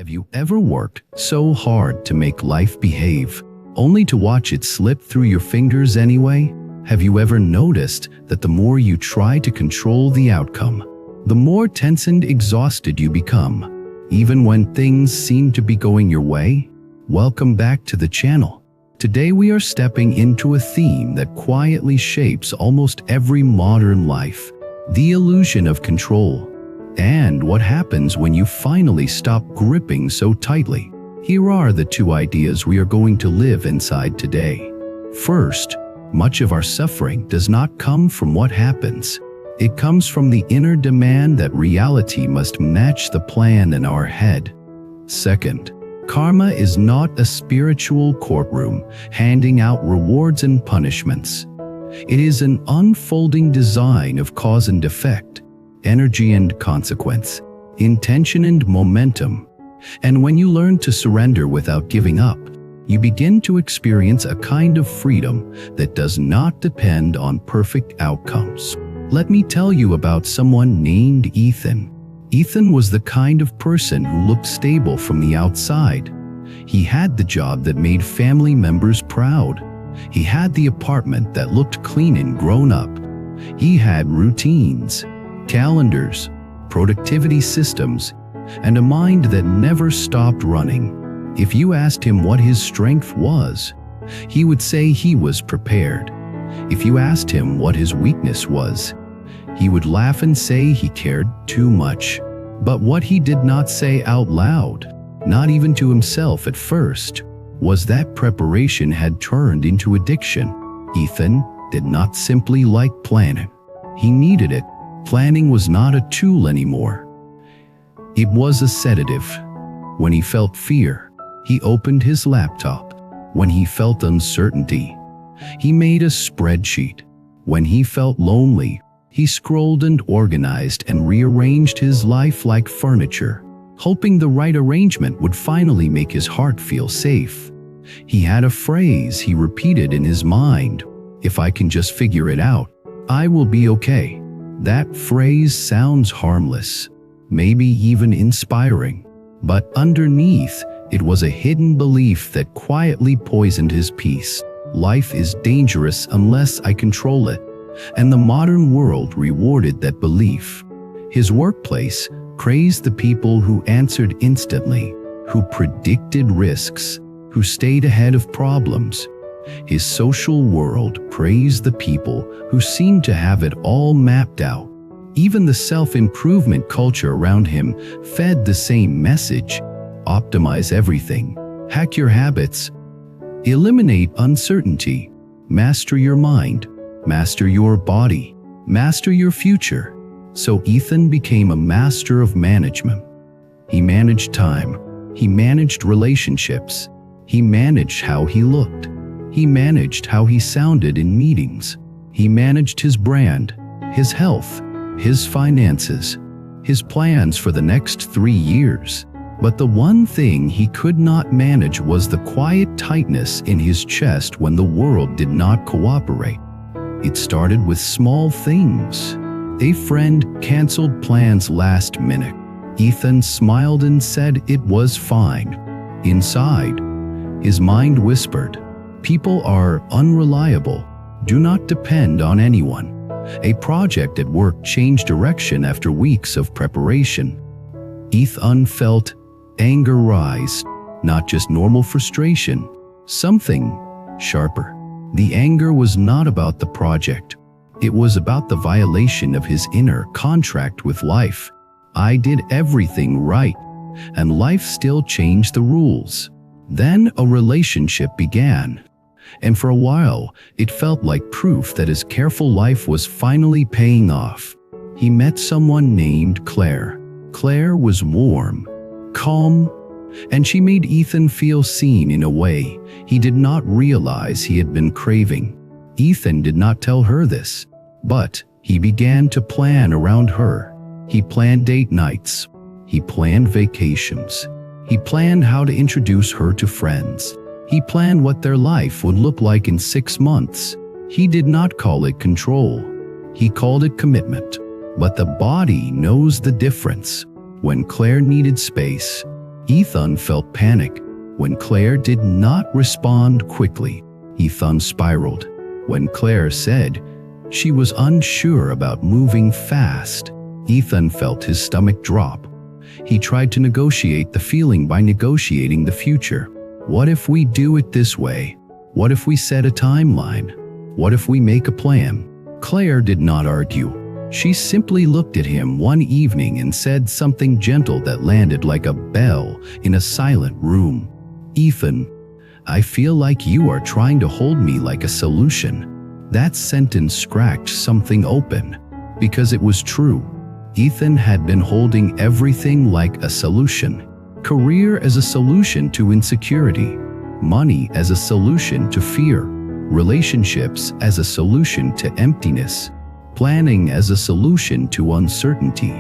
Have you ever worked so hard to make life behave, only to watch it slip through your fingers anyway? Have you ever noticed that the more you try to control the outcome, the more tense and exhausted you become, even when things seem to be going your way? Welcome back to the channel. Today we are stepping into a theme that quietly shapes almost every modern life: the illusion of control. And what happens when you finally stop gripping so tightly? Here are the two ideas we are going to live inside today. First, much of our suffering does not come from what happens. It comes from the inner demand that reality must match the plan in our head. Second, karma is not a spiritual courtroom handing out rewards and punishments. It is an unfolding design of cause and effect, energy and consequence, intention and momentum. And when you learn to surrender without giving up, you begin to experience a kind of freedom that does not depend on perfect outcomes. Let me tell you about someone named Ethan. Ethan was the kind of person who looked stable from the outside. He had the job that made family members proud. He had the apartment that looked clean and grown up. He had routines, calendars, productivity systems, and a mind that never stopped running. If you asked him what his strength was, he would say he was prepared. If you asked him what his weakness was, he would laugh and say he cared too much. But what he did not say out loud, not even to himself at first, was that preparation had turned into addiction. Ethan did not simply like planning. He needed it. Planning was not a tool anymore. It was a sedative. When he felt fear, he opened his laptop. When he felt uncertainty, he made a spreadsheet. When he felt lonely, he scrolled and organized and rearranged his life like furniture, hoping the right arrangement would finally make his heart feel safe. He had a phrase he repeated in his mind: "If I can just figure it out, I will be okay." That phrase sounds harmless, maybe even inspiring, but underneath, it was a hidden belief that quietly poisoned his peace. Life is dangerous unless I control it, and the modern world rewarded that belief. His workplace praised the people who answered instantly, who predicted risks, who stayed ahead of problems. His social world praised the people who seemed to have it all mapped out. Even the self-improvement culture around him fed the same message: optimize everything, hack your habits, eliminate uncertainty, master your mind, master your body, master your future. So Ethan became a master of management. He managed time, he managed relationships, he managed how he looked. He managed how he sounded in meetings. He managed his brand, his health, his finances, his plans for the next 3 years. But the one thing he could not manage was the quiet tightness in his chest when the world did not cooperate. It started with small things. A friend canceled plans last minute. Ethan smiled and said it was fine. Inside, his mind whispered, "People are unreliable. Do not depend on anyone." A project at work changed direction after weeks of preparation. Ethan felt anger rise, not just normal frustration, something sharper. The anger was not about the project. It was about the violation of his inner contract with life. I did everything right, and life still changed the rules. Then a relationship began. And for a while, it felt like proof that his careful life was finally paying off. He met someone named Claire. Claire was warm, calm, and she made Ethan feel seen in a way he did not realize he had been craving. Ethan did not tell her this, but he began to plan around her. He planned date nights. He planned vacations. He planned how to introduce her to friends. He planned what their life would look like in 6 months. He did not call it control. He called it commitment. But the body knows the difference. When Claire needed space, Ethan felt panic. When Claire did not respond quickly, Ethan spiraled. When Claire said she was unsure about moving fast, Ethan felt his stomach drop. He tried to negotiate the feeling by negotiating the future. What if we do it this way? What if we set a timeline? What if we make a plan? Claire did not argue. She simply looked at him one evening and said something gentle that landed like a bell in a silent room. "Ethan, I feel like you are trying to hold me like a solution." That sentence scratched something open, because it was true. Ethan had been holding everything like a solution. Career as a solution to insecurity, money as a solution to fear, relationships as a solution to emptiness, planning as a solution to uncertainty.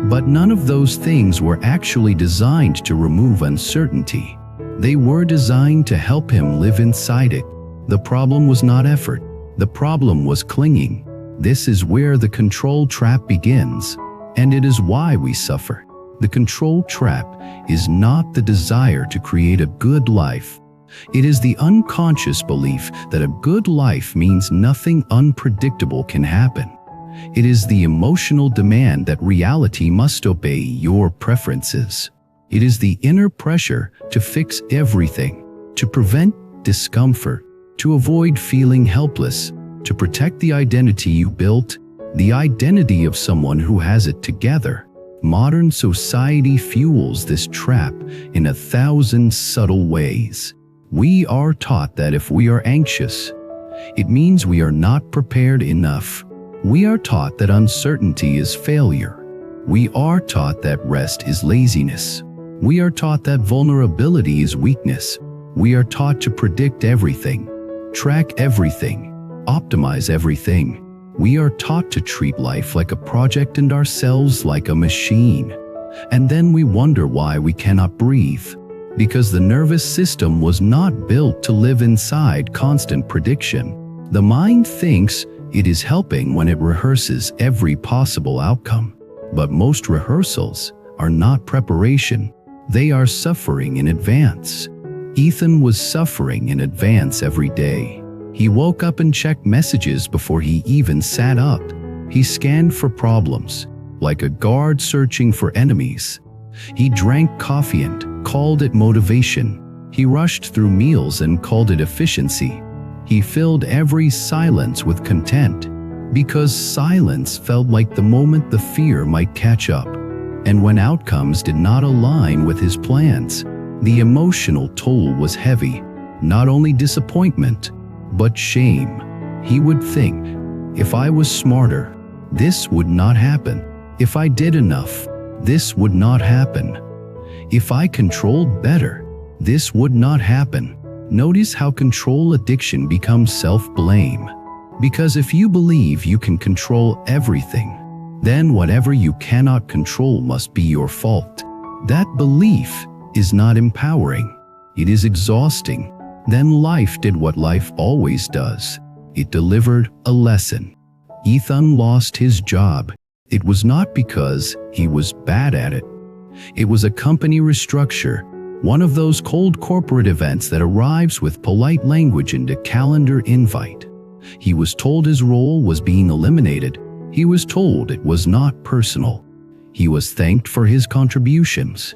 But none of those things were actually designed to remove uncertainty. They were designed to help him live inside it. The problem was not effort. The problem was clinging. This is where the control trap begins, and it is why we suffer. The control trap is not the desire to create a good life. It is the unconscious belief that a good life means nothing unpredictable can happen. It is the emotional demand that reality must obey your preferences. It is the inner pressure to fix everything, to prevent discomfort, to avoid feeling helpless, to protect the identity you built, the identity of someone who has it together. Modern society fuels this trap in 1,000 subtle ways. We are taught that if we are anxious, it means we are not prepared enough. We are taught that uncertainty is failure. We are taught that rest is laziness. We are taught that vulnerability is weakness. We are taught to predict everything, track everything, optimize everything. We are taught to treat life like a project and ourselves like a machine. And then we wonder why we cannot breathe. Because the nervous system was not built to live inside constant prediction. The mind thinks it is helping when it rehearses every possible outcome. But most rehearsals are not preparation. They are suffering in advance. Ethan was suffering in advance every day. He woke up and checked messages before he even sat up. He scanned for problems, like a guard searching for enemies. He drank coffee and called it motivation. He rushed through meals and called it efficiency. He filled every silence with content, because silence felt like the moment the fear might catch up. And when outcomes did not align with his plans, the emotional toll was heavy. Not only disappointment, but shame. He would think, if I was smarter, this would not happen. If I did enough, this would not happen. If I controlled better, this would not happen. Notice how control addiction becomes self-blame. Because if you believe you can control everything, then whatever you cannot control must be your fault. That belief is not empowering. It is exhausting. Then life did what life always does. It delivered a lesson. Ethan lost his job. It was not because he was bad at it. It was a company restructure, one of those cold corporate events that arrives with polite language and a calendar invite. He was told his role was being eliminated. He was told it was not personal. He was thanked for his contributions.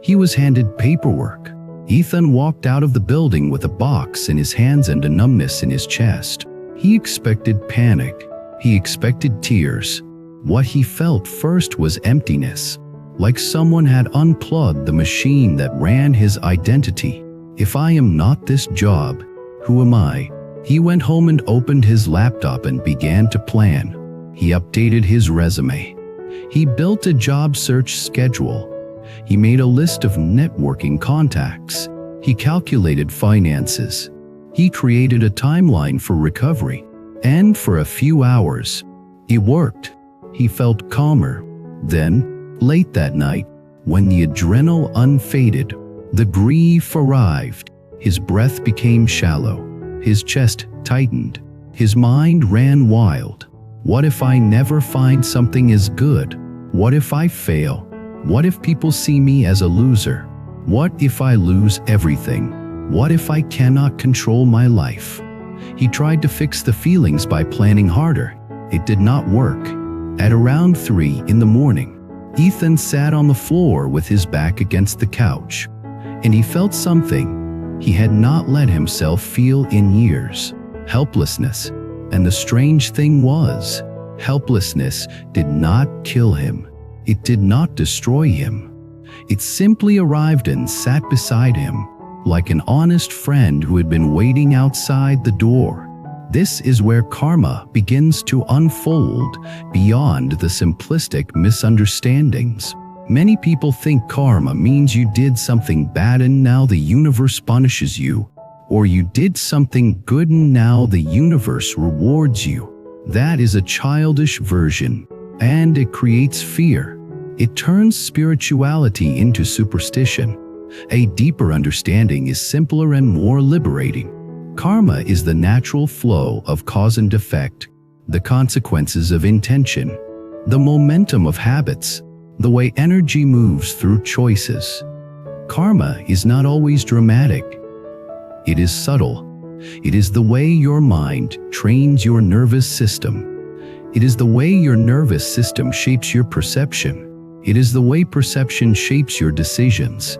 He was handed paperwork. Ethan walked out of the building with a box in his hands and a numbness in his chest. He expected panic. He expected tears. What he felt first was emptiness, like someone had unplugged the machine that ran his identity. If I am not this job, who am I? He went home and opened his laptop and began to plan. He updated his resume. He built a job search schedule. He made a list of networking contacts. He calculated finances. He created a timeline for recovery. And for a few hours, it worked. He felt calmer. Then, late that night, when the adrenaline unfaded, the grief arrived. His breath became shallow. His chest tightened. His mind ran wild. What if I never find something as good? What if I fail? What if people see me as a loser? What if I lose everything? What if I cannot control my life? He tried to fix the feelings by planning harder. It did not work. At around 3 in the morning, Ethan sat on the floor with his back against the couch, and he felt something he had not let himself feel in years: helplessness. And the strange thing was, helplessness did not kill him. It did not destroy him. It simply arrived and sat beside him, like an honest friend who had been waiting outside the door. This is where karma begins to unfold beyond the simplistic misunderstandings. Many people think karma means you did something bad and now the universe punishes you, or you did something good and now the universe rewards you. That is a childish version, and it creates fear. It turns spirituality into superstition. A deeper understanding is simpler and more liberating. Karma is the natural flow of cause and effect, the consequences of intention, the momentum of habits, the way energy moves through choices. Karma is not always dramatic. It is subtle. It is the way your mind trains your nervous system. It is the way your nervous system shapes your perception. It is the way perception shapes your decisions.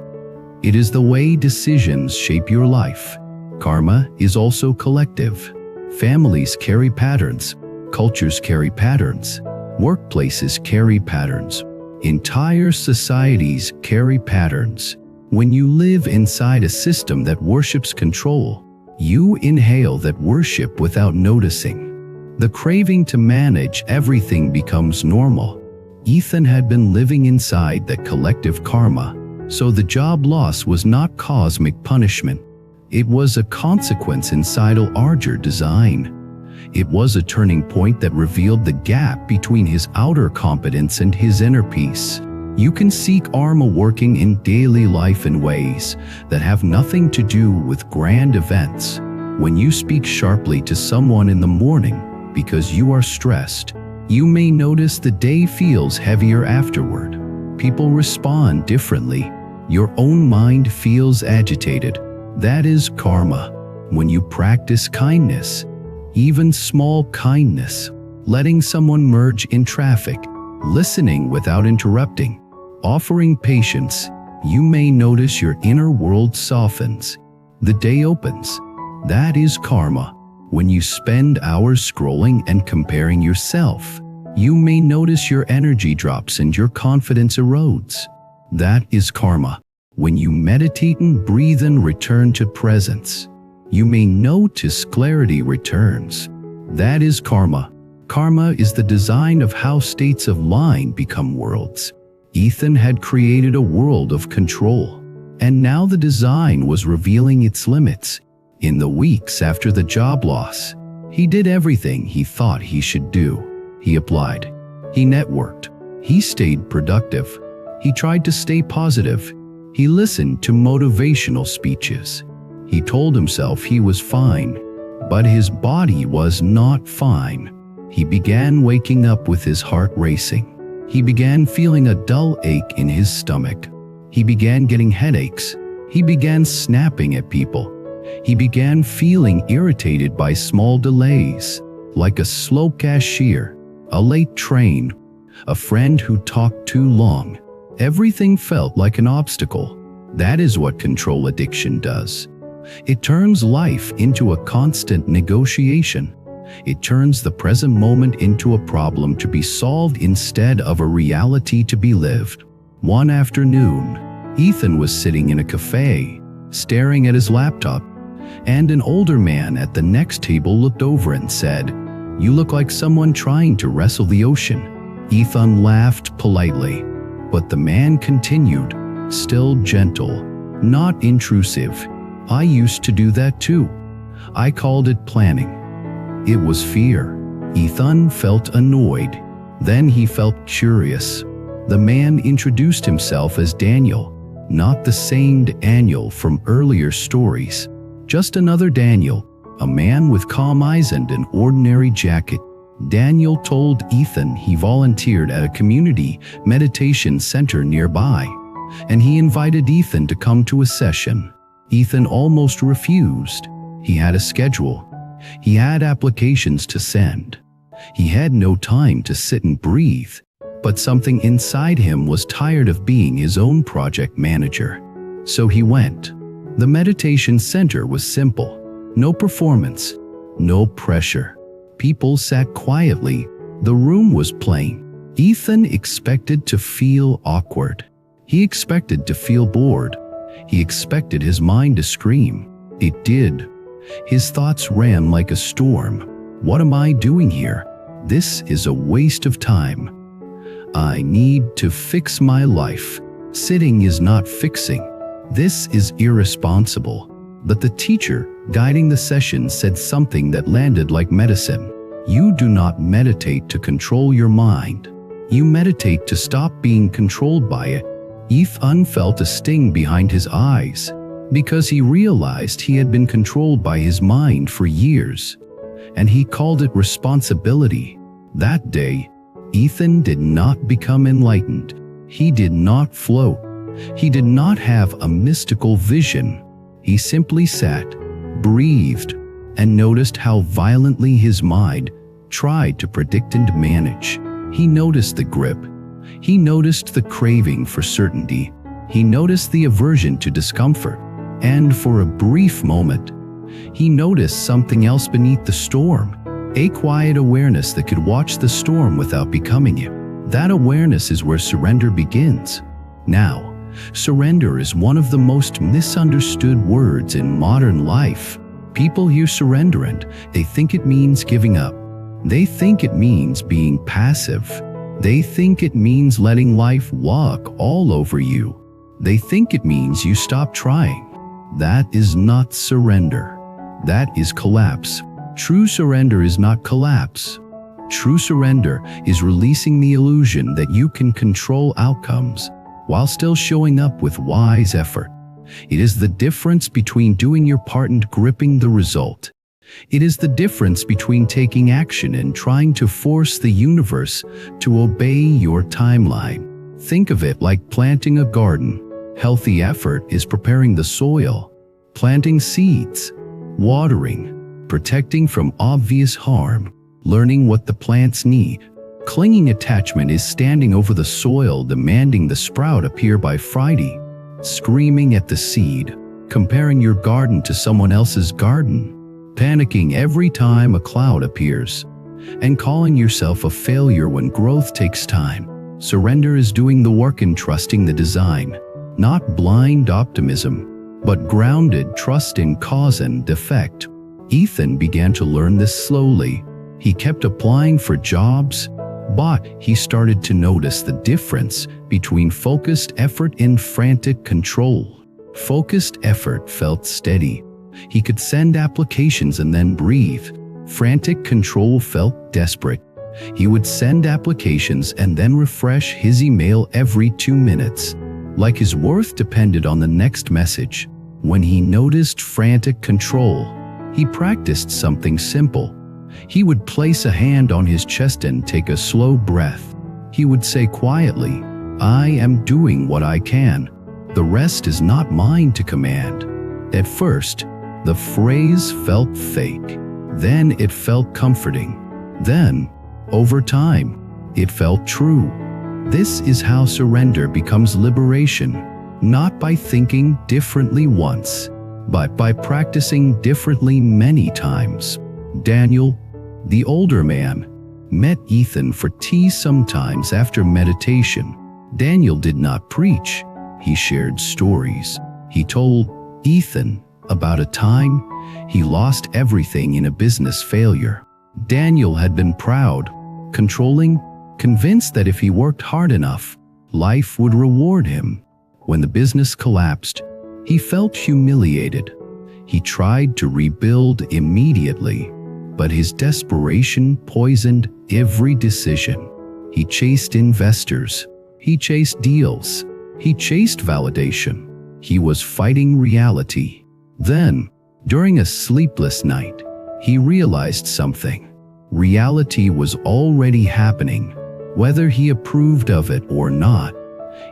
It is the way decisions shape your life. Karma is also collective. Families carry patterns. Cultures carry patterns. Workplaces carry patterns. Entire societies carry patterns. When you live inside a system that worships control, you inhale that worship without noticing. The craving to manage everything becomes normal. Ethan had been living inside that collective karma, so the job loss was not cosmic punishment. It was a consequence inside larger design. It was a turning point that revealed the gap between his outer competence and his inner peace. You can seek karma working in daily life in ways that have nothing to do with grand events. When you speak sharply to someone in the morning because you are stressed, you may notice the day feels heavier afterward. People respond differently. Your own mind feels agitated. That is karma. When you practice kindness, even small kindness, letting someone merge in traffic, listening without interrupting, offering patience, you may notice your inner world softens. The day opens. That is karma. When you spend hours scrolling and comparing yourself, you may notice your energy drops and your confidence erodes. That is karma. When you meditate and breathe and return to presence, you may notice clarity returns. That is karma. Karma is the design of how states of mind become worlds. Ethan had created a world of control, and now the design was revealing its limits. In the weeks after the job loss, he did everything he thought he should do. He applied. He networked. He stayed productive. He tried to stay positive. He listened to motivational speeches. He told himself he was fine, but his body was not fine. He began waking up with his heart racing. He began feeling a dull ache in his stomach. He began getting headaches. He began snapping at people. He began feeling irritated by small delays, like a slow cashier, a late train, a friend who talked too long. Everything felt like an obstacle. That is what control addiction does. It turns life into a constant negotiation. It turns the present moment into a problem to be solved instead of a reality to be lived. One afternoon, Ethan was sitting in a cafe, staring at his laptop, and an older man at the next table looked over and said, "You look like someone trying to wrestle the ocean." Ethan laughed politely, but the man continued, still gentle, not intrusive. "I used to do that too. I called it planning." It was fear. Ethan felt annoyed. Then he felt curious. The man introduced himself as Daniel, not the same Daniel from earlier stories, just another Daniel, a man with calm eyes and an ordinary jacket. Daniel told Ethan he volunteered at a community meditation center nearby. and he invited Ethan to come to a session. Ethan almost refused. He had a schedule. He had applications to send. He had no time to sit and breathe. But something inside him was tired of being his own project manager. So he went. The meditation center was simple. No performance, no pressure. People sat quietly. The room was plain. Ethan expected to feel awkward. He expected to feel bored. He expected his mind to scream. It did. His thoughts ran like a storm. What am I doing here? This is a waste of time. I need to fix my life. Sitting is not fixing. This is irresponsible. But the teacher guiding the session said something that landed like medicine. You do not meditate to control your mind. You meditate to stop being controlled by it. Ethan felt a sting behind his eyes because he realized he had been controlled by his mind for years, and he called it responsibility. That day, Ethan did not become enlightened. He did not float. He did not have a mystical vision. He simply sat, breathed, and noticed how violently his mind tried to predict and manage. He noticed the grip. He noticed the craving for certainty. He noticed the aversion to discomfort. And for a brief moment, he noticed something else beneath the storm. A quiet awareness that could watch the storm without becoming it. That awareness is where surrender begins. Now, surrender is one of the most misunderstood words in modern life. People hear surrender and they think it means giving up. They think it means being passive. They think it means letting life walk all over you. They think it means you stop trying. That is not surrender. That is collapse. True surrender is not collapse. True surrender is releasing the illusion that you can control outcomes while still showing up with wise effort. It is the difference between doing your part and gripping the result. It is the difference between taking action and trying to force the universe to obey your timeline. Think of it like planting a garden. Healthy effort is preparing the soil, planting seeds, watering, protecting from obvious harm, learning what the plants need. Clinging attachment is standing over the soil demanding the sprout appear by Friday, screaming at the seed, comparing your garden to someone else's garden, panicking every time a cloud appears, and calling yourself a failure when growth takes time. Surrender is doing the work and trusting the design, not blind optimism, but grounded trust in cause and effect. Ethan began to learn this slowly. He kept applying for jobs, but he started to notice the difference between focused effort and frantic control. Focused effort felt steady. He could send applications and then breathe. Frantic control felt desperate. He would send applications and then refresh his email every 2 minutes, like his worth depended on the next message. When he noticed frantic control, he practiced something simple. He would place a hand on his chest and take a slow breath. He would say quietly, "I am doing what I can. The rest is not mine to command." At first, the phrase felt fake. Then it felt comforting. Then, over time, it felt true. This is how surrender becomes liberation, not by thinking differently once, but by practicing differently many times. Daniel, the older man, met Ethan for tea sometimes after meditation. Daniel did not preach. He shared stories. He told Ethan about a time he lost everything in a business failure. Daniel had been proud, controlling, convinced that if he worked hard enough, life would reward him. When the business collapsed, he felt humiliated. He tried to rebuild immediately, but his desperation poisoned every decision. He chased investors. He chased deals. He chased validation. He was fighting reality. Then, during a sleepless night, he realized something. Reality was already happening, whether he approved of it or not.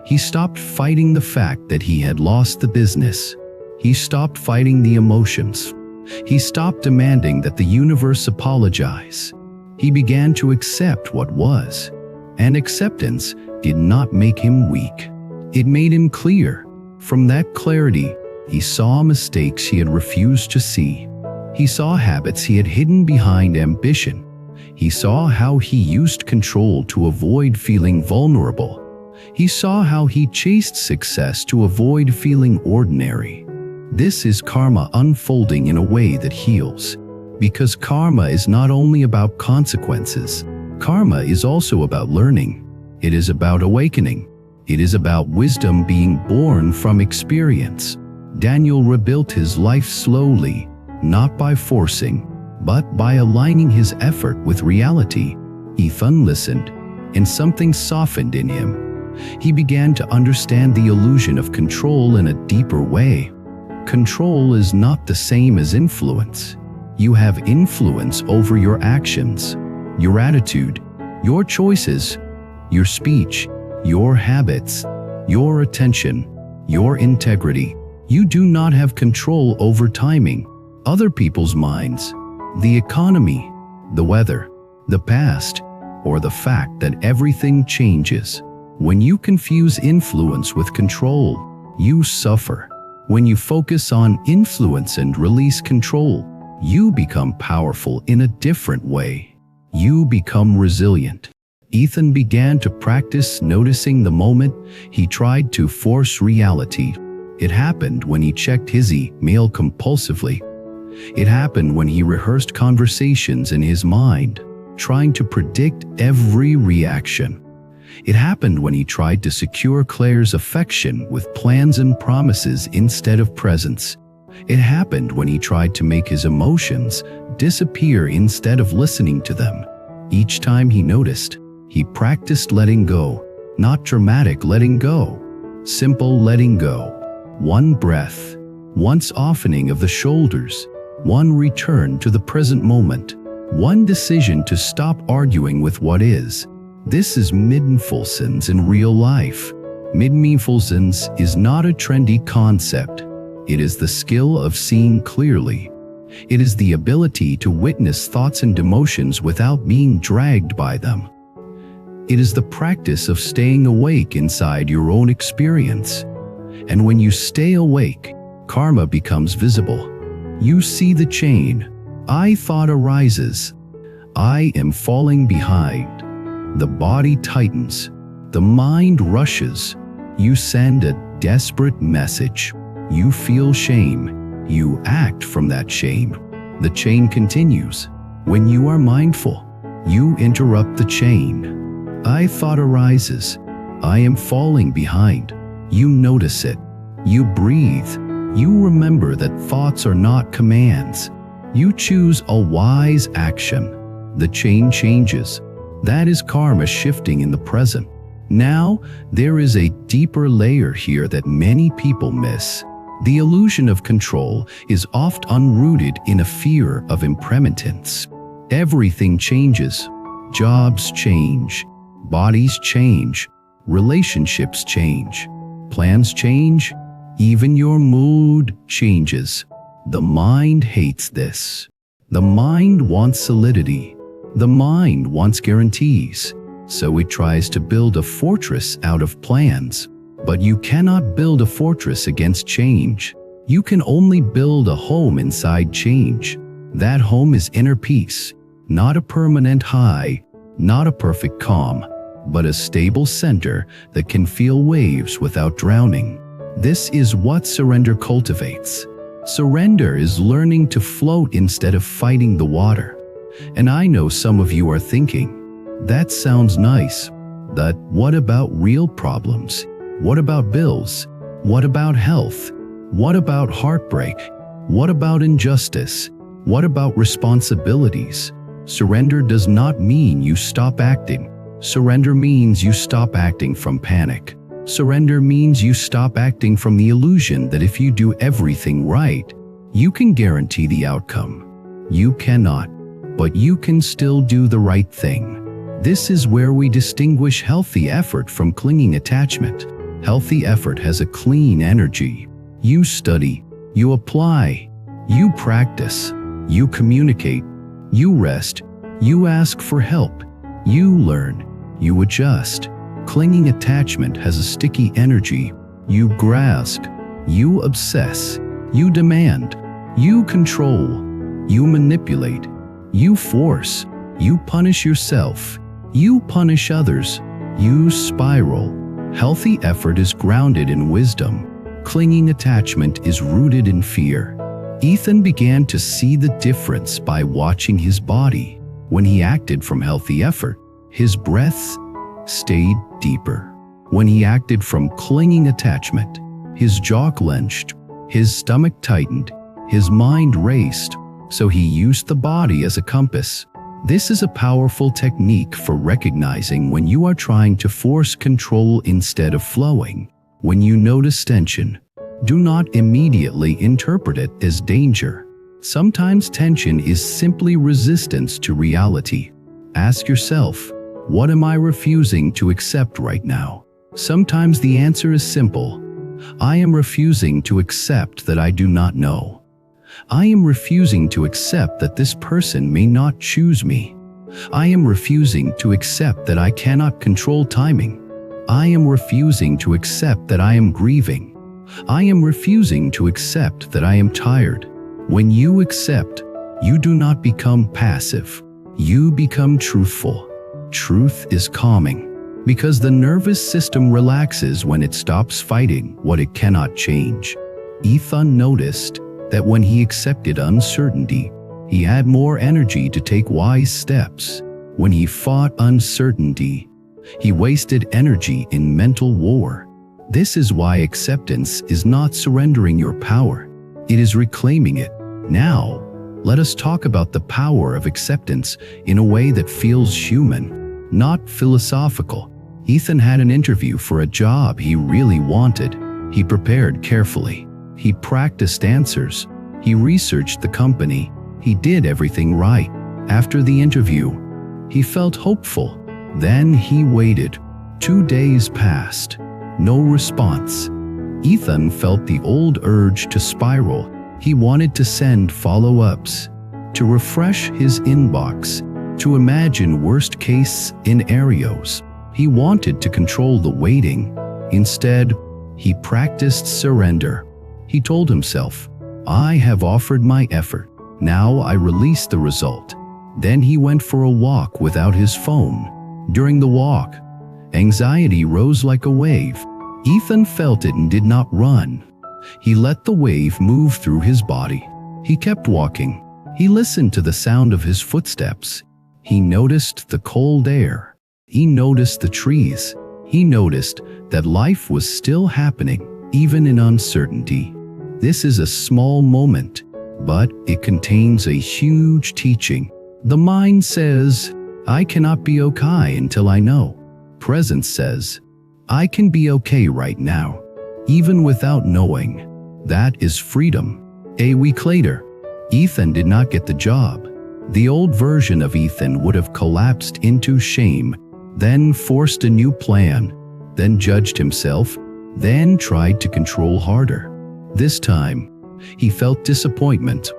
He stopped fighting the fact that he had lost the business. He stopped fighting the emotions. He stopped demanding that the universe apologize. He began to accept what was. And acceptance did not make him weak. It made him clear. From that clarity, he saw mistakes he had refused to see. He saw habits he had hidden behind ambition. He saw how he used control to avoid feeling vulnerable. He saw how he chased success to avoid feeling ordinary. This is karma unfolding in a way that heals. Because karma is not only about consequences. Karma is also about learning. It is about awakening. It is about wisdom being born from experience. Daniel rebuilt his life slowly, not by forcing, but by aligning his effort with reality. Ethan listened, and something softened in him. He began to understand the illusion of control in a deeper way. Control is not the same as influence. You have influence over your actions, your attitude, your choices, your speech, your habits, your attention, your integrity. You do not have control over timing, other people's minds, the economy, the weather, the past, or the fact that everything changes. When you confuse influence with control, you suffer. When you focus on influence and release control, you become powerful in a different way. You become resilient. Ethan began to practice noticing the moment he tried to force reality. It happened when he checked his email compulsively. It happened when he rehearsed conversations in his mind, trying to predict every reaction. It happened when he tried to secure Claire's affection with plans and promises instead of presence. It happened when he tried to make his emotions disappear instead of listening to them. Each time he noticed, he practiced letting go, not dramatic letting go, simple letting go. One breath, one softening of the shoulders, one return to the present moment, one decision to stop arguing with what is. This is mindfulness in real life. Mindfulness is not a trendy concept. It is the skill of seeing clearly. It is the ability to witness thoughts and emotions without being dragged by them. It is the practice of staying awake inside your own experience. And when you stay awake, karma becomes visible. You see the chain. I thought arises. I am falling behind. The body tightens. The mind rushes. You send a desperate message. You feel shame. You act from that shame. The chain continues. When you are mindful, you interrupt the chain. I thought arises. I am falling behind. You notice it. You breathe. You remember that thoughts are not commands. You choose a wise action. The chain changes. That is karma shifting in the present. Now, there is a deeper layer here that many people miss. The illusion of control is oft unrooted in a fear of impermanence. Everything changes. Jobs change. Bodies change. Relationships change. Plans change. Even your mood changes. The mind hates this. The mind wants solidity. The mind wants guarantees. So it tries to build a fortress out of plans. But you cannot build a fortress against change. You can only build a home inside change. That home is inner peace, not a permanent high, not a perfect calm, but a stable center that can feel waves without drowning. This is what surrender cultivates. Surrender is learning to float instead of fighting the water. And I know some of you are thinking, that sounds nice, but what about real problems? What about bills? What about health? What about heartbreak? What about injustice? What about responsibilities? Surrender does not mean you stop acting. Surrender means you stop acting from panic. Surrender means you stop acting from the illusion that if you do everything right, you can guarantee the outcome. You cannot, but you can still do the right thing. This is where we distinguish healthy effort from clinging attachment. Healthy effort has a clean energy. You study, you apply, you practice, you communicate, you rest, you ask for help, you learn, you adjust. Clinging attachment has a sticky energy. You grasp, you obsess, you demand, you control, you manipulate, you force, you punish yourself, you punish others, you spiral. Healthy effort is grounded in wisdom. Clinging attachment is rooted in fear. Ethan began to see the difference by watching his body. When he acted from healthy effort, his breaths stayed deeper. When he acted from clinging attachment, his jaw clenched, his stomach tightened, his mind raced, so he used the body as a compass. This is a powerful technique for recognizing when you are trying to force control instead of flowing. When you notice tension, do not immediately interpret it as danger. Sometimes tension is simply resistance to reality. Ask yourself, what am I refusing to accept right now? Sometimes the answer is simple. I am refusing to accept that I do not know. I am refusing to accept that this person may not choose me. I am refusing to accept that I cannot control timing. I am refusing to accept that I am grieving. I am refusing to accept that I am tired. When you accept, you do not become passive. You become truthful. Truth is calming, because the nervous system relaxes when it stops fighting what it cannot change. Ethan noticed that when he accepted uncertainty, he had more energy to take wise steps. When he fought uncertainty, he wasted energy in mental war. This is why acceptance is not surrendering your power. It is reclaiming it. Now, let us talk about the power of acceptance in a way that feels human, not philosophical. Ethan had an interview for a job he really wanted. He prepared carefully. He practiced answers. He researched the company. He did everything right. After the interview, he felt hopeful. Then he waited. 2 days passed. No response. Ethan felt the old urge to spiral. He wanted to send follow-ups, to refresh his inbox, to imagine worst-case scenarios. He wanted to control the waiting. Instead, he practiced surrender. He told himself, I have offered my effort. Now I release the result. Then he went for a walk without his phone. During the walk, anxiety rose like a wave. Ethan felt it and did not run. He let the wave move through his body. He kept walking. He listened to the sound of his footsteps. He noticed the cold air. He noticed the trees. He noticed that life was still happening, even in uncertainty. This is a small moment, but it contains a huge teaching. The mind says, I cannot be okay until I know. Presence says, I can be okay right now, even without knowing. That is freedom. A week later, Ethan did not get the job. The old version of Ethan would have collapsed into shame, then forced a new plan, then judged himself, then tried to control harder. This time, he felt disappointment,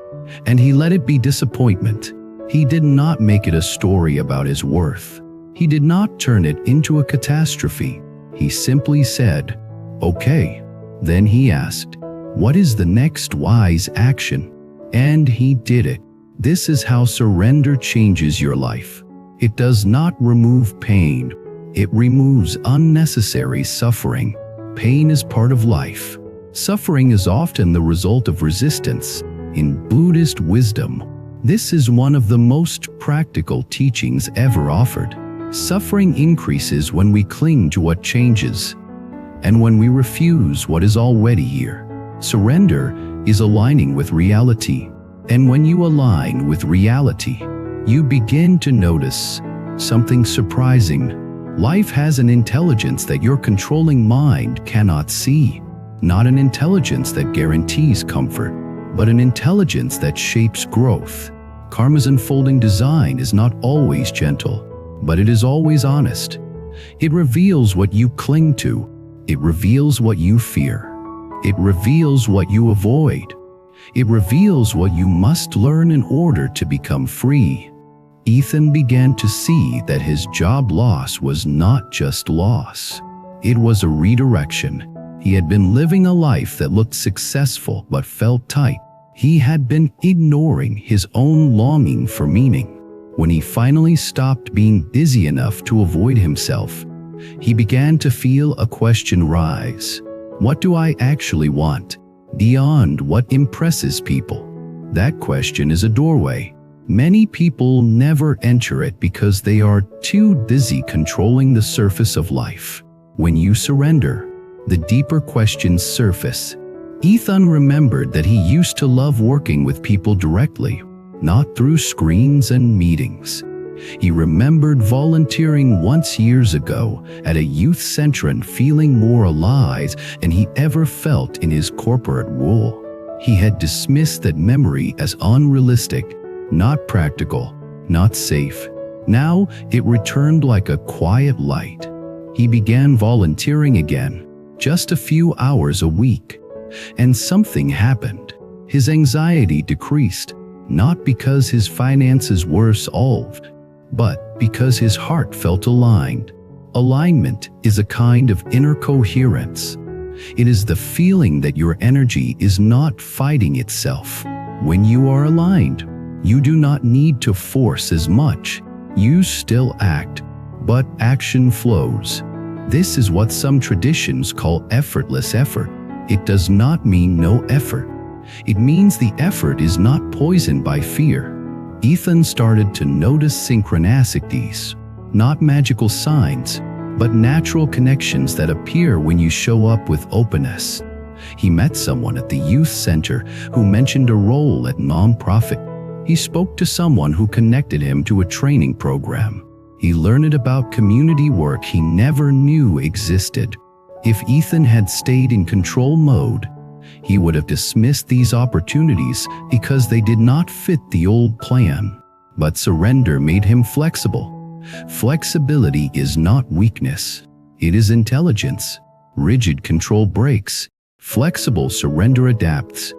and he let it be disappointment. He did not make it a story about his worth. He did not turn it into a catastrophe. He simply said, okay. Then he asked, what is the next wise action? And he did it. This is how surrender changes your life. It does not remove pain. It removes unnecessary suffering. Pain is part of life. Suffering is often the result of resistance. In Buddhist wisdom, this is one of the most practical teachings ever offered. Suffering increases when we cling to what changes, and when we refuse what is already here. Surrender is aligning with reality, and when you align with reality, you begin to notice something surprising. Life has an intelligence that your controlling mind cannot see. Not an intelligence that guarantees comfort, but an intelligence that shapes growth. Karma's unfolding design is not always gentle, but it is always honest. It reveals what you cling to, It reveals what you fear. It reveals what you avoid. It reveals what you must learn in order to become free. Ethan began to see that his job loss was not just loss. It was a redirection. He had been living a life that looked successful but felt tight. He had been ignoring his own longing for meaning. When he finally stopped being busy enough to avoid himself, he began to feel a question rise. What do I actually want, beyond what impresses people? That question is a doorway. Many people never enter it because they are too busy controlling the surface of life. When you surrender, the deeper questions surface. Ethan remembered that he used to love working with people directly, not through screens and meetings. He remembered volunteering once years ago at a youth center and feeling more alive than he ever felt in his corporate role. He had dismissed that memory as unrealistic, not practical, not safe. Now it returned like a quiet light. He began volunteering again, just a few hours a week. And something happened. His anxiety decreased, not because his finances were solved, but because his heart felt aligned. Alignment is a kind of inner coherence. It is the feeling that your energy is not fighting itself. When you are aligned, you do not need to force as much. You still act, but action flows. This is what some traditions call effortless effort. It does not mean no effort. It means the effort is not poisoned by fear. Ethan started to notice synchronicities, not magical signs, but natural connections that appear when you show up with openness. He met someone at the youth center who mentioned a role at nonprofit. He spoke to someone who connected him to a training program. He learned about community work he never knew existed. If Ethan had stayed in control mode, he would have dismissed these opportunities because they did not fit the old plan. But surrender made him flexible. Flexibility is not weakness. It is intelligence. Rigid control breaks. Flexible surrender adapts.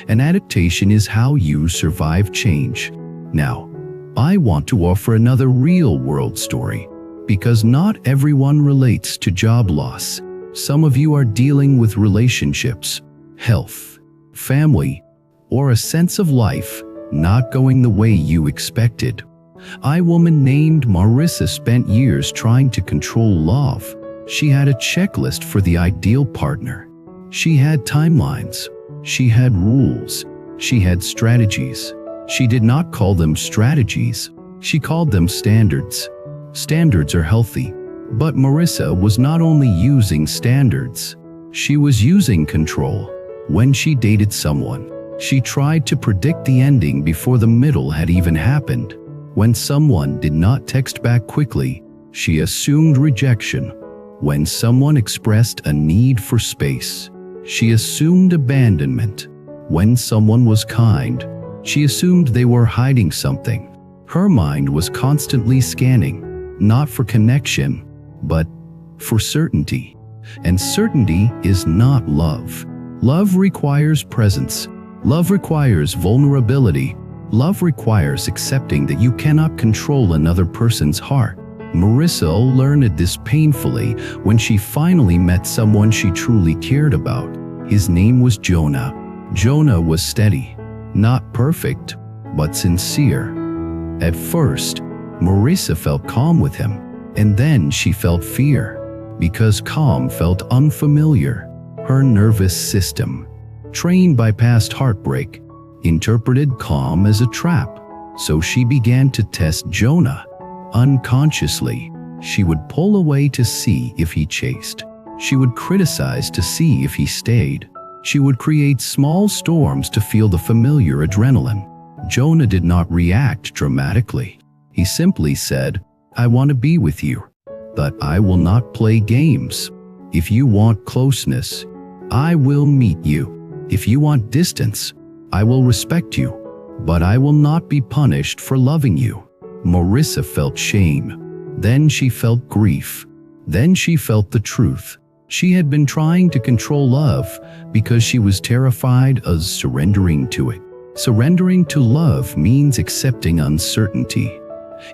And adaptation is how you survive change. Now, I want to offer another real-world story, because not everyone relates to job loss. Some of you are dealing with relationships, health, family, or a sense of life not going the way you expected. A woman named Marissa spent years trying to control love. She had a checklist for the ideal partner. She had timelines. She had rules. She had strategies. She did not call them strategies. She called them standards. Standards are healthy. But Marissa was not only using standards, she was using control. When she dated someone, she tried to predict the ending before the middle had even happened. When someone did not text back quickly, she assumed rejection. When someone expressed a need for space, she assumed abandonment. When someone was kind, she assumed they were hiding something. Her mind was constantly scanning, not for connection, but for certainty. And certainty is not love. Love requires presence. Love requires vulnerability. Love requires accepting that you cannot control another person's heart. Marissa learned this painfully when she finally met someone she truly cared about. His name was Jonah. Jonah was steady, not perfect, but sincere. At first, Marissa felt calm with him, and then she felt fear, because calm felt unfamiliar. Her nervous system, trained by past heartbreak, interpreted calm as a trap. So she began to test Jonah. Unconsciously, she would pull away to see if he chased. She would criticize to see if he stayed. She would create small storms to feel the familiar adrenaline. Jonah did not react dramatically. He simply said, "I want to be with you, but I will not play games. If you want closeness, I will meet you. If you want distance, I will respect you, but I will not be punished for loving you." Marissa felt shame. Then she felt grief. Then she felt the truth. She had been trying to control love because she was terrified of surrendering to it. Surrendering to love means accepting uncertainty.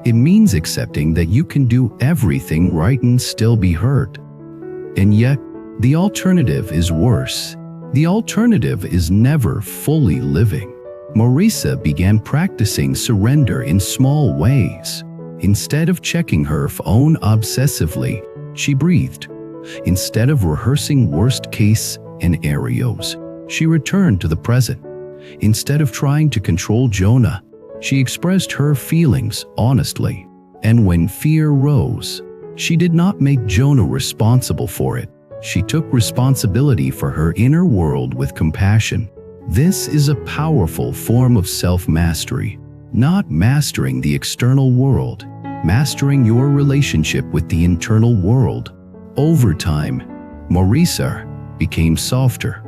It means accepting that you can do everything right and still be hurt. And yet, the alternative is worse. The alternative is never fully living. Marisa began practicing surrender in small ways. Instead of checking her phone obsessively, she breathed. Instead of rehearsing worst-case scenarios, she returned to the present. Instead of trying to control Jonah, she expressed her feelings honestly. And when fear rose, she did not make Jonah responsible for it. She took responsibility for her inner world with compassion. This is a powerful form of self-mastery, not mastering the external world, mastering your relationship with the internal world. Over time, Marisa became softer.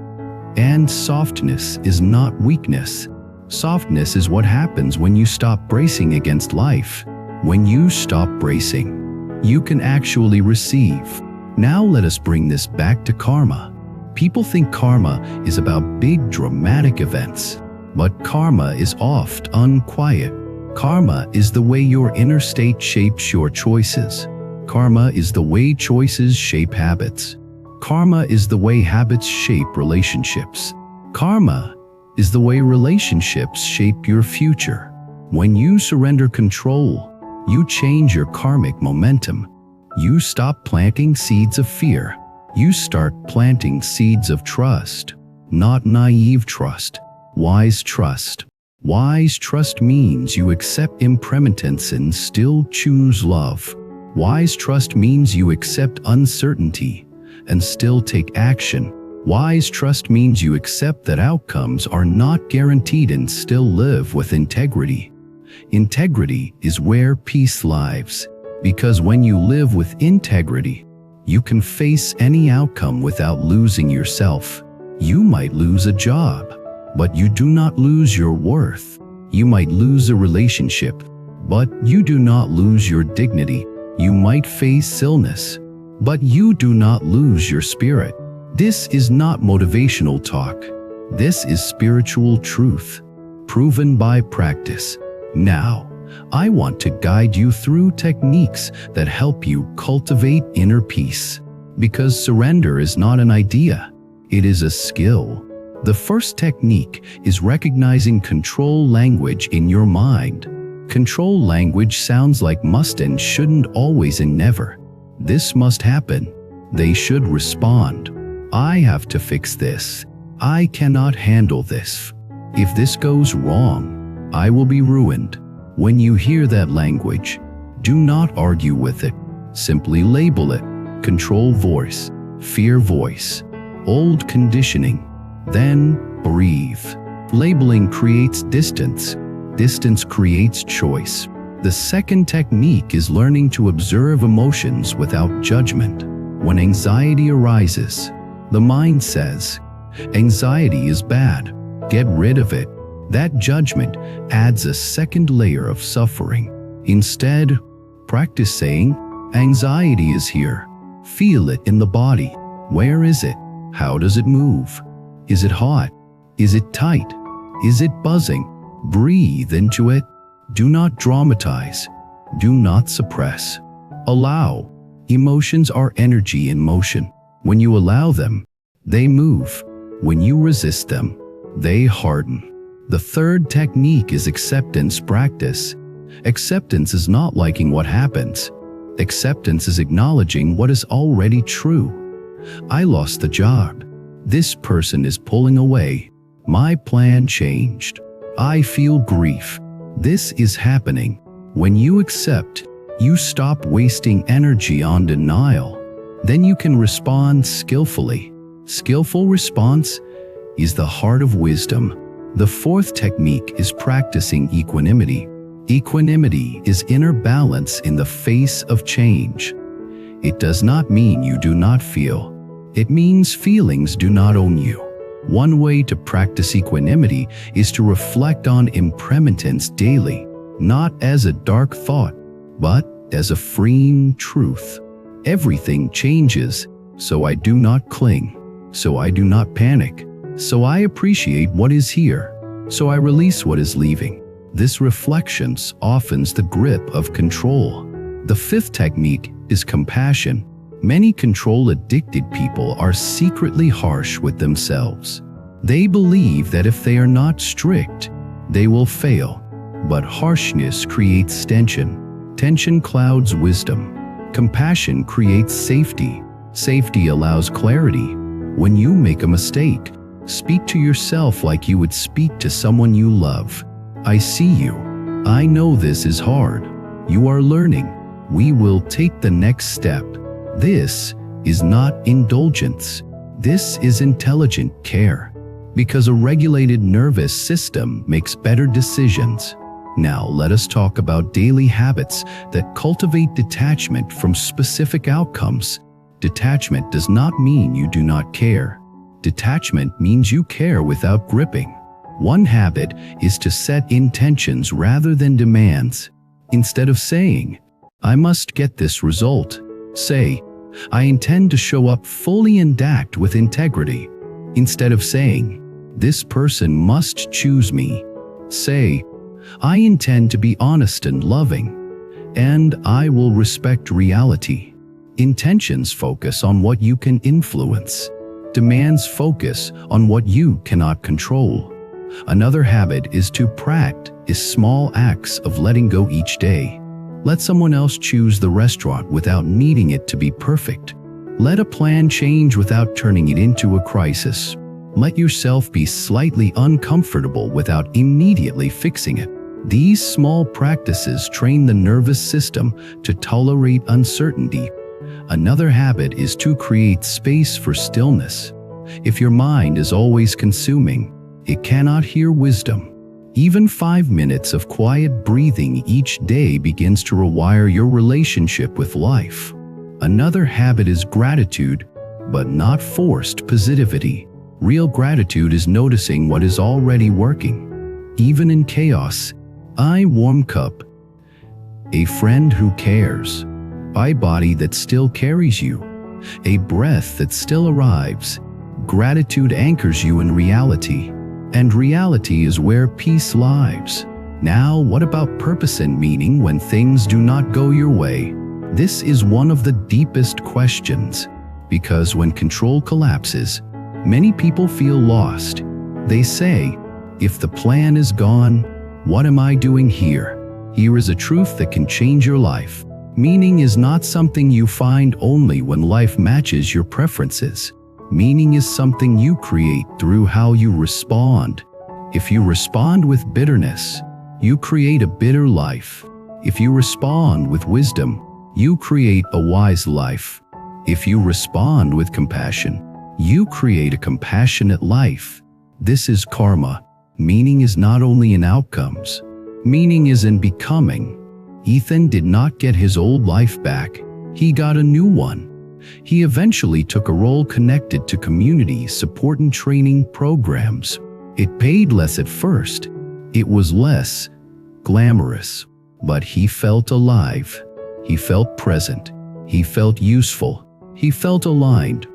And softness is not weakness. Softness is what happens when you stop bracing against life. When you stop bracing, you can actually receive. Now let us bring this back to karma. People think karma is about big dramatic events, but karma is oft unquiet. Karma is the way your inner state shapes your choices. Karma is the way choices shape habits. Karma is the way habits shape relationships. Karma is the way relationships shape your future. When you surrender control, you change your karmic momentum. You stop planting seeds of fear. You start planting seeds of trust. Not naive trust, wise trust. Wise trust means you accept impermanence and still choose love. Wise trust means you accept uncertainty and still take action. Wise trust means you accept that outcomes are not guaranteed and still live with integrity. Integrity is where peace lives, because when you live with integrity, you can face any outcome without losing yourself. You might lose a job, but you do not lose your worth. You might lose a relationship, but you do not lose your dignity. You might face illness, but you do not lose your spirit. This is not motivational talk. This is spiritual truth, proven by practice. Now, I want to guide you through techniques that help you cultivate inner peace. Because surrender is not an idea, it is a skill. The first technique is recognizing control language in your mind. Control language sounds like must and shouldn't, always and never. This must happen. They should respond. I have to fix this. I cannot handle this. If this goes wrong, I will be ruined. When you hear that language, do not argue with it. Simply label it. Control voice, fear voice, old conditioning. Then breathe. Labeling creates distance. Distance creates choice. The second technique is learning to observe emotions without judgment. When anxiety arises, the mind says, "Anxiety is bad. Get rid of it." That judgment adds a second layer of suffering. Instead, practice saying, "Anxiety is here. Feel it in the body. Where is it? How does it move? Is it hot? Is it tight? Is it buzzing?" Breathe into it. Do not dramatize. Do not suppress. Allow. Emotions are energy in motion. When you allow them, they move. When you resist them, they harden. The third technique is acceptance practice. Acceptance is not liking what happens. Acceptance is acknowledging what is already true. I lost the job. This person is pulling away. My plan changed. I feel grief. This is happening. When you accept, you stop wasting energy on denial. Then you can respond skillfully. Skillful response is the heart of wisdom. The fourth technique is practicing equanimity. Equanimity is inner balance in the face of change. It does not mean you do not feel. It means feelings do not own you. One way to practice equanimity is to reflect on impermanence daily, not as a dark thought, but as a freeing truth. Everything changes, So I do not cling. So I do not panic. So I appreciate what is here. So I release what is leaving. This reflection softens the grip of control. The fifth technique is compassion. Many control-addicted people are secretly harsh with themselves. They believe that if they are not strict, they will fail. But harshness creates tension. Tension clouds wisdom. Compassion creates safety. Safety allows clarity. When you make a mistake, speak to yourself like you would speak to someone you love. I see you. I know this is hard. You are learning. We will take the next step. This is not indulgence. This is intelligent care. Because a regulated nervous system makes better decisions. Now let us talk about daily habits that cultivate detachment from specific outcomes. Detachment does not mean you do not care. Detachment means you care without gripping. One habit is to set intentions rather than demands. Instead of saying, I must get this result, say, I intend to show up fully and act with integrity. Instead of saying, this person must choose me, say, I intend to be honest and loving, and I will respect reality. Intentions focus on what you can influence. Demands focus on what you cannot control. Another habit is to practice small acts of letting go each day. Let someone else choose the restaurant without needing it to be perfect. Let a plan change without turning it into a crisis. Let yourself be slightly uncomfortable without immediately fixing it. These small practices train the nervous system to tolerate uncertainty. Another habit is to create space for stillness. If your mind is always consuming, it cannot hear wisdom. Even 5 minutes of quiet breathing each day begins to rewire your relationship with life. Another habit is gratitude, but not forced positivity. Real gratitude is noticing what is already working. Even in chaos, a warm cup, a friend who cares, a body that still carries you, a breath that still arrives. Gratitude anchors you in reality, and reality is where peace lives. Now, what about purpose and meaning when things do not go your way? This is one of the deepest questions, because when control collapses, many people feel lost. They say, if the plan is gone, what am I doing here? Here is a truth that can change your life. Meaning is not something you find only when life matches your preferences. Meaning is something you create through how you respond. If you respond with bitterness, you create a bitter life. If you respond with wisdom, you create a wise life. If you respond with compassion, you create a compassionate life. This is karma. Meaning is not only in outcomes. Meaning is in becoming. Ethan did not get his old life back. He got a new one. He eventually took a role connected to community support and training programs. It paid less at first. It was less glamorous, but he felt alive. He felt present. He felt useful. He felt aligned.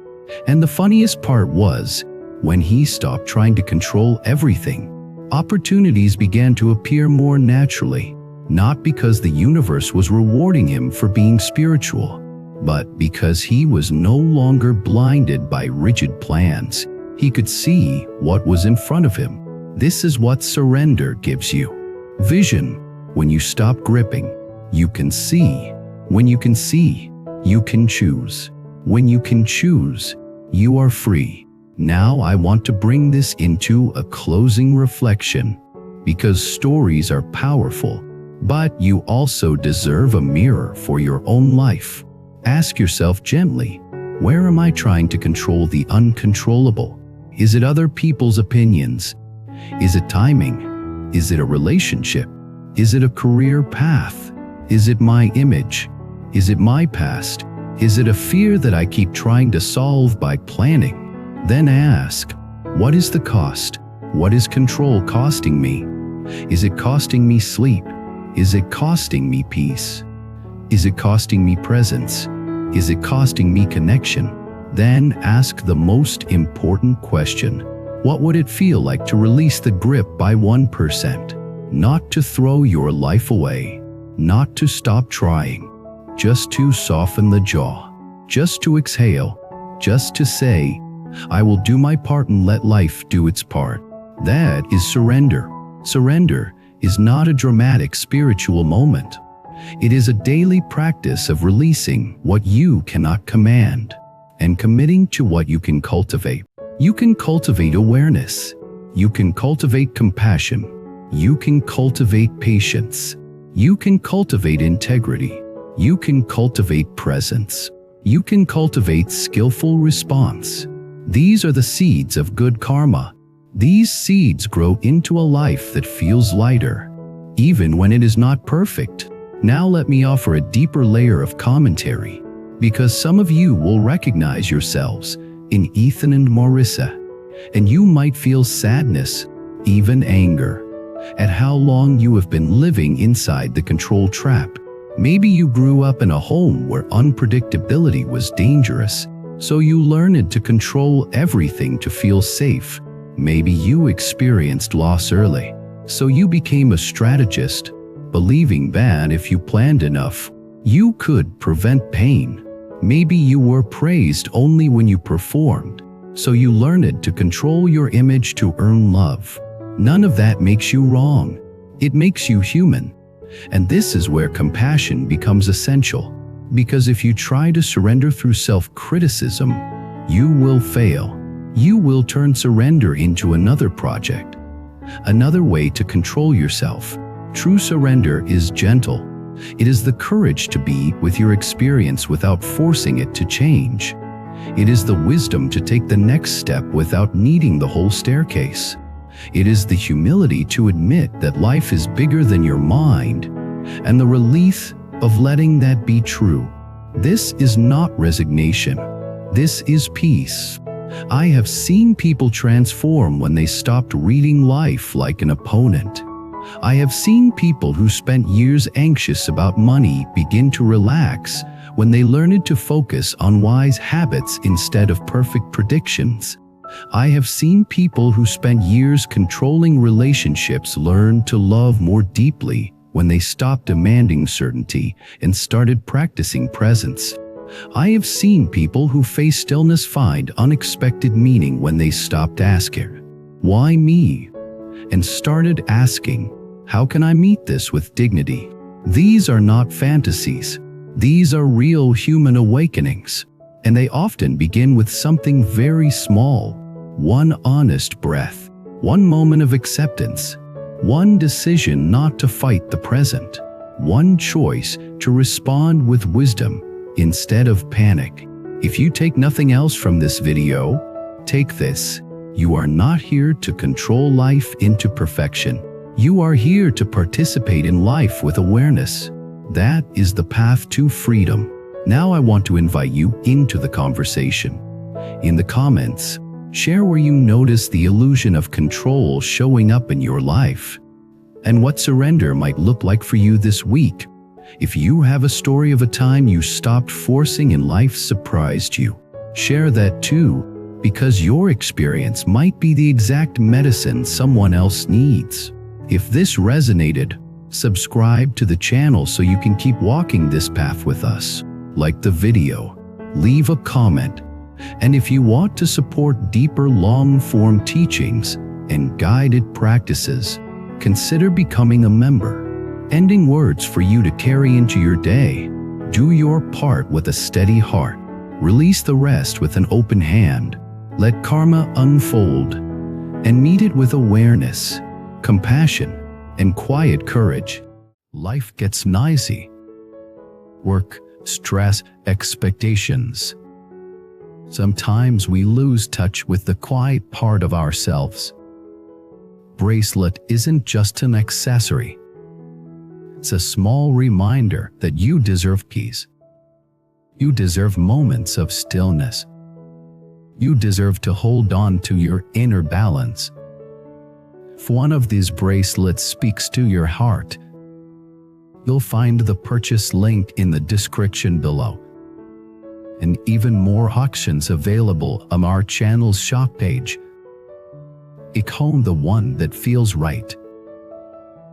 And the funniest part was, when he stopped trying to control everything, opportunities began to appear more naturally, not because the universe was rewarding him for being spiritual, but because he was no longer blinded by rigid plans. He could see what was in front of him. This is what surrender gives you. Vision. When you stop gripping, you can see. When you can see, you can choose. When you can choose, you are free. Now I want to bring this into a closing reflection, because stories are powerful, but you also deserve a mirror for your own life. Ask yourself gently, where am I trying to control the uncontrollable? Is it other people's opinions? Is it timing? Is it a relationship? Is it a career path? Is it my image? Is it my past? Is it a fear that I keep trying to solve by planning? Then ask, what is the cost? What is control costing me? Is it costing me sleep? Is it costing me peace? Is it costing me presence? Is it costing me connection? Then ask the most important question. What would it feel like to release the grip by 1%? Not to throw your life away, not to stop trying, just to soften the jaw, just to exhale, just to say, I will do my part and let life do its part. That is surrender. Surrender is not a dramatic spiritual moment. It is a daily practice of releasing what you cannot command and committing to what you can cultivate. You can cultivate awareness. You can cultivate compassion. You can cultivate patience. You can cultivate integrity. You can cultivate presence. You can cultivate skillful response. These are the seeds of good karma. These seeds grow into a life that feels lighter, even when it is not perfect. Now let me offer a deeper layer of commentary, because some of you will recognize yourselves in Ethan and Marissa, and you might feel sadness, even anger, at how long you have been living inside the control trap. Maybe you grew up in a home where unpredictability was dangerous, so you learned to control everything to feel safe. Maybe you experienced loss early, so you became a strategist, believing that if you planned enough, you could prevent pain. Maybe you were praised only when you performed, so you learned to control your image to earn love. None of that makes you wrong. It makes you human. And this is where compassion becomes essential, because if you try to surrender through self-criticism, you will fail. You will turn surrender into another project, another way to control yourself. True surrender is gentle. It is the courage to be with your experience without forcing it to change. It is the wisdom to take the next step without needing the whole staircase. It is the humility to admit that life is bigger than your mind, and the relief of letting that be true. This is not resignation. This is peace. I have seen people transform when they stopped reading life like an opponent. I have seen people who spent years anxious about money begin to relax when they learned to focus on wise habits instead of perfect predictions. I have seen people who spent years controlling relationships learn to love more deeply when they stopped demanding certainty and started practicing presence. I have seen people who face stillness find unexpected meaning when they stopped asking, "Why me?" and started asking, "How can I meet this with dignity?" These are not fantasies. These are real human awakenings, and they often begin with something very small. One honest breath, one moment of acceptance, one decision not to fight the present, one choice to respond with wisdom instead of panic. If you take nothing else from this video, take this. You are not here to control life into perfection. You are here to participate in life with awareness. That is the path to freedom. Now I want to invite you into the conversation. In the comments, share where you notice the illusion of control showing up in your life, and what surrender might look like for you this week. If you have a story of a time you stopped forcing and life surprised you, share that too, because your experience might be the exact medicine someone else needs. If this resonated, subscribe to the channel so you can keep walking this path with us. Like the video, leave a comment, and if you want to support deeper long-form teachings and guided practices, consider becoming a member. Ending words for you to carry into your day. Do your part with a steady heart. Release the rest with an open hand. Let karma unfold, and meet it with awareness, compassion, and quiet courage. Life gets noisy. Work, stress, expectations. Sometimes we lose touch with the quiet part of ourselves. Bracelet isn't just an accessory. It's a small reminder that you deserve peace. You deserve moments of stillness. You deserve to hold on to your inner balance. If one of these bracelets speaks to your heart, you'll find the purchase link in the description below. and even more auctions available on our channel's shop page. Click on the one that feels right